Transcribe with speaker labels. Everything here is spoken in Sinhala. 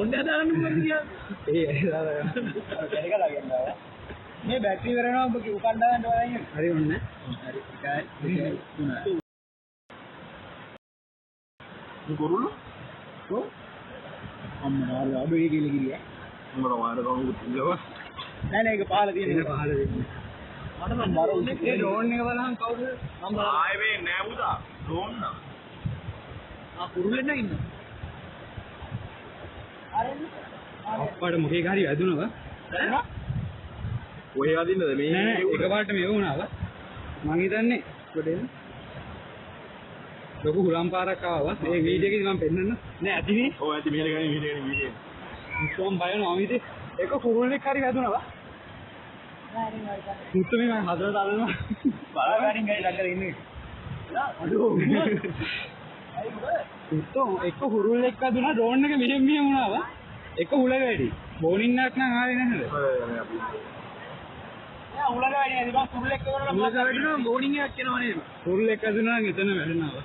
Speaker 1: ඩ්‍රෝන් එක දාන්න පුළුවන් කියලා. ඒක ලාගෙන්නවා. මේ බැටරි වරනවා ඔබ උකන් දාන්න ඕනේ. හරි ඔන්න. හරි. එකයි තුනයි.
Speaker 2: මේ කොරුළු?
Speaker 1: කො? අම්මා අඩු එක කියලා කිරියා.
Speaker 2: උඹලා වාර කවුරුත් ඉන්නවා.
Speaker 1: නෑ නෑ ඒක පහල තියෙනවා. පහල තියෙනවා. මට මම බරෝන්නේ ඒ ඩ්‍රෝන් එක බලහන් කවුද? මම
Speaker 2: ආයේ මේ නෑ පුතා. ඩ්‍රෝන් නා.
Speaker 1: කුරුල්ලෙන් නෑ ඉන්න. අප්පට මොකේක හරි වැදුනව?
Speaker 2: ඔය වදින්නද මේ?
Speaker 1: නෑ එකපාරට මේව වුණාව. මං හිතන්නේ කොටෙන් ලොකු හුලම් පාරක් ආවා. ඒ වීඩියෝ එකේ මම පෙන්නන්න. නෑ ඇතිනේ.
Speaker 2: ඔව් ඇති මෙහෙට ගන්නේ.
Speaker 1: මුතුම් බය වෙනවා මිතේ. ඒක කුරුල්ලෙක් හරි වැදුනවා. මුතු මේ මම හදලා දානවා. බලාගාරින් ගයි ළඟට ඉන්නේ. අඩෝ. මුතු එක කුරුල්ලෙක් වැදුනා ඩ්‍රෝන් එක මෙහෙම වුණාවා. එක උලක වැඩි. බෝනින් එකක් නම් ආවේ නැහැද? නෑ උලක වැඩි නේද? මම කුරුල්ලෙක් වුණා නම් උලක වැඩිනවා බෝනින් එකක් එනවා නේද? කුරුල්ලෙක් වැදුනා නම් එතන වැඩනවා.